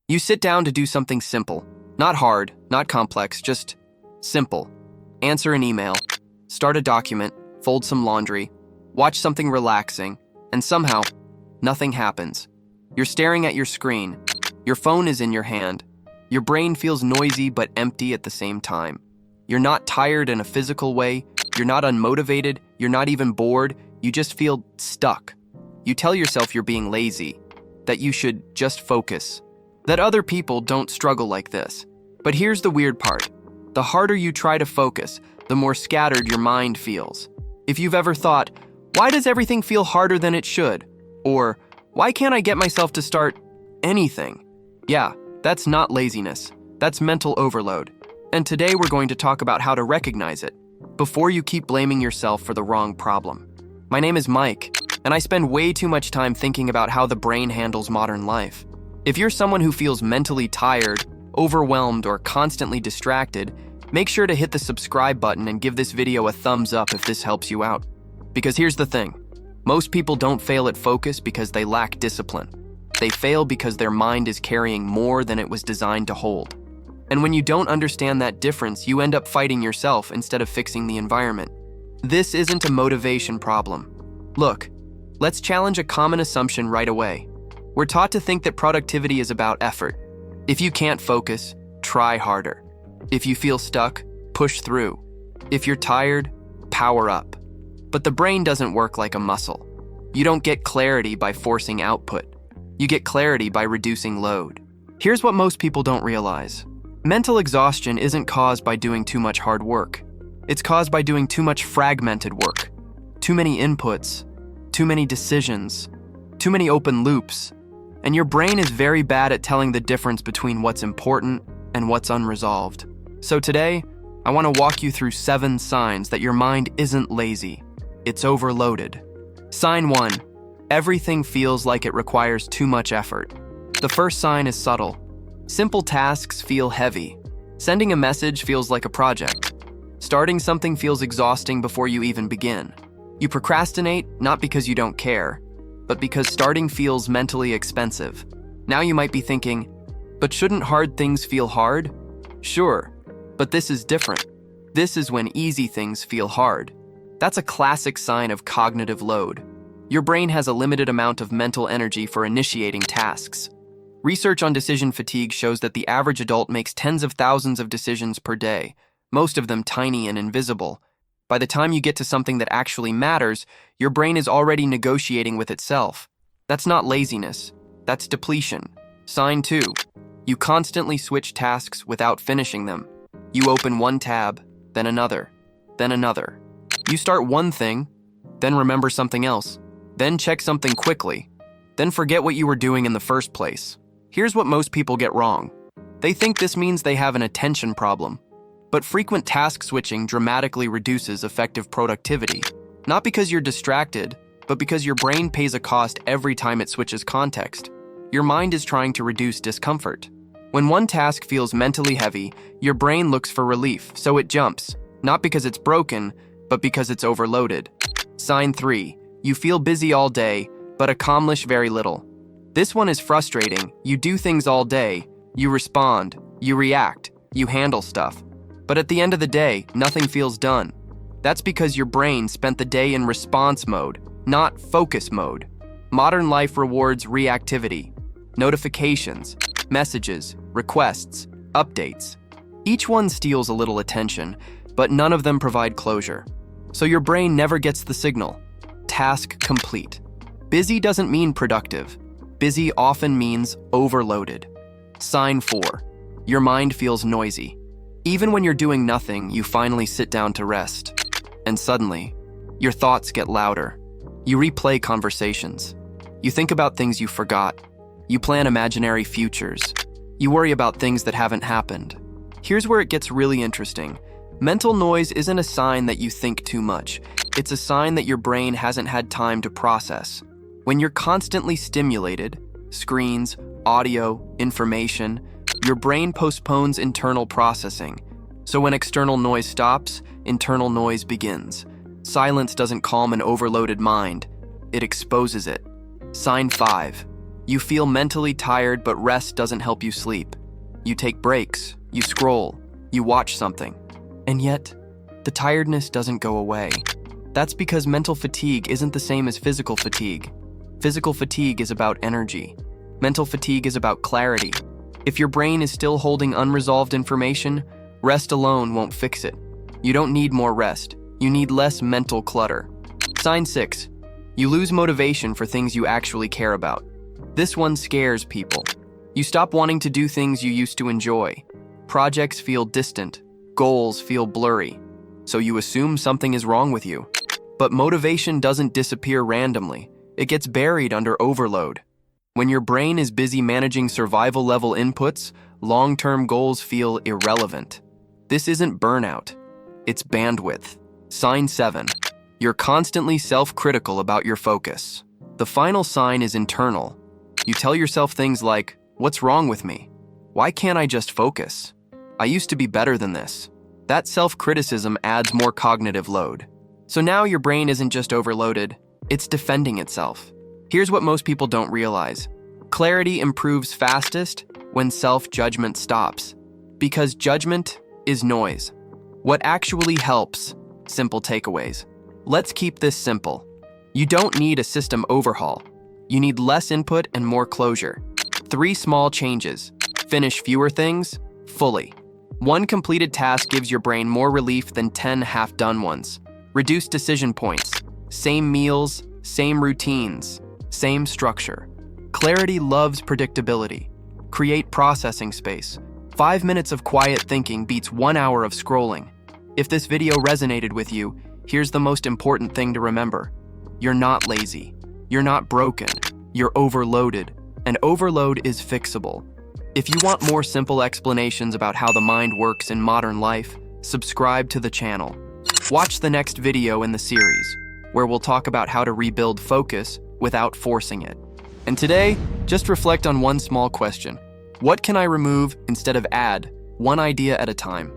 You sit down to do something simple. Not hard, not complex, just simple. Answer an email, start a document, fold some laundry, watch something relaxing, and somehow, nothing happens. You're staring at your screen. Your phone is in your hand. Your brain feels noisy but empty at the same time. You're not tired in a physical way. You're not unmotivated. You're not even bored. You just feel stuck. You tell yourself you're being lazy, that you should just focus, that other people don't struggle like this. But here's the weird part. The harder you try to focus, the more scattered your mind feels. If you've ever thought, why does everything feel harder than it should? Or, why can't I get myself to start anything? Yeah, that's not laziness. That's mental overload. And today we're going to talk about how to recognize it before you keep blaming yourself for the wrong problem. My name is Mike, and I spend way too much time thinking about how the brain handles modern life. If you're someone who feels mentally tired, overwhelmed, or constantly distracted, make sure to hit the subscribe button and give this video a thumbs up if this helps you out. Because here's the thing. Most people don't fail at focus because they lack discipline. They fail because their mind is carrying more than it was designed to hold. And when you don't understand that difference, you end up fighting yourself instead of fixing the environment. This isn't a motivation problem. Look, let's challenge a common assumption right away. We're taught to think that productivity is about effort. If you can't focus, try harder. If you feel stuck, push through. If you're tired, power up. But the brain doesn't work like a muscle. You don't get clarity by forcing output. You get clarity by reducing load. Here's what most people don't realize. Mental exhaustion isn't caused by doing too much hard work. It's caused by doing too much fragmented work. Too many inputs, too many decisions, too many open loops. And your brain is very bad at telling the difference between what's important and what's unresolved. So today, I want to walk you through 7 signs that your mind isn't lazy. It's overloaded. Sign 1. Everything feels like it requires too much effort. The first sign is subtle. Simple tasks feel heavy. Sending a message feels like a project. Starting something feels exhausting before you even begin. You procrastinate not because you don't care, but because starting feels mentally expensive. Now you might be thinking, but shouldn't hard things feel hard? Sure, but this is different. This is when easy things feel hard. That's a classic sign of cognitive load. Your brain has a limited amount of mental energy for initiating tasks. Research on decision fatigue shows that the average adult makes tens of thousands of decisions per day, most of them tiny and invisible. By the time you get to something that actually matters, your brain is already negotiating with itself. That's not laziness. That's depletion. Sign 2. You constantly switch tasks without finishing them. You open one tab, then another, then another. You start one thing, then remember something else, then check something quickly, then forget what you were doing in the first place. Here's what most people get wrong. They think this means they have an attention problem. But frequent task switching dramatically reduces effective productivity. Not because you're distracted, but because your brain pays a cost every time it switches context. Your mind is trying to reduce discomfort. When one task feels mentally heavy, your brain looks for relief, so it jumps, not because it's broken, but because it's overloaded. Sign 3. You feel busy all day, but accomplish very little. This one is frustrating. You do things all day. You respond. You react. You handle stuff. But at the end of the day, nothing feels done. That's because your brain spent the day in response mode, not focus mode. Modern life rewards reactivity. Notifications, messages, requests, updates. Each one steals a little attention, but none of them provide closure. So your brain never gets the signal. Task complete. Busy doesn't mean productive. Busy often means overloaded. Sign 4. Your mind feels noisy. Even when you're doing nothing, you finally sit down to rest. And suddenly, your thoughts get louder. You replay conversations. You think about things you forgot. You plan imaginary futures. You worry about things that haven't happened. Here's where it gets really interesting. Mental noise isn't a sign that you think too much. It's a sign that your brain hasn't had time to process. When you're constantly stimulated, screens, audio, information, your brain postpones internal processing. So when external noise stops, internal noise begins. Silence doesn't calm an overloaded mind. It exposes it. Sign 5. You feel mentally tired, but rest doesn't help you sleep. You take breaks, you scroll, you watch something. And yet, the tiredness doesn't go away. That's because mental fatigue isn't the same as physical fatigue. Physical fatigue is about energy. Mental fatigue is about clarity. If your brain is still holding unresolved information, rest alone won't fix it. You don't need more rest. You need less mental clutter. Sign 6. You lose motivation for things you actually care about. This one scares people. You stop wanting to do things you used to enjoy. Projects feel distant. Goals feel blurry. So you assume something is wrong with you. But motivation doesn't disappear randomly. It gets buried under overload. When your brain is busy managing survival-level inputs, long-term goals feel irrelevant. This isn't burnout. It's bandwidth. Sign 7. You're constantly self-critical about your focus. The final sign is internal. You tell yourself things like, "What's wrong with me? Why can't I just focus? I used to be better than this." That self-criticism adds more cognitive load. So now your brain isn't just overloaded, it's defending itself. Here's what most people don't realize. Clarity improves fastest when self-judgment stops. Because judgment is noise. What actually helps? Simple takeaways. Let's keep this simple. You don't need a system overhaul. You need less input and more closure. 3 small changes. Finish fewer things, fully. 1 completed task gives your brain more relief than 10 half-done ones. Reduce decision points. Same meals, same routines, same structure. Clarity loves predictability. Create processing space. 5 minutes of quiet thinking beats 1 hour of scrolling. If this video resonated with you, here's the most important thing to remember. You're not lazy. You're not broken. You're overloaded. And overload is fixable. If you want more simple explanations about how the mind works in modern life, subscribe to the channel. Watch the next video in the series, where we'll talk about how to rebuild focus without forcing it. And today, just reflect on one small question. What can I remove instead of add, one idea at a time?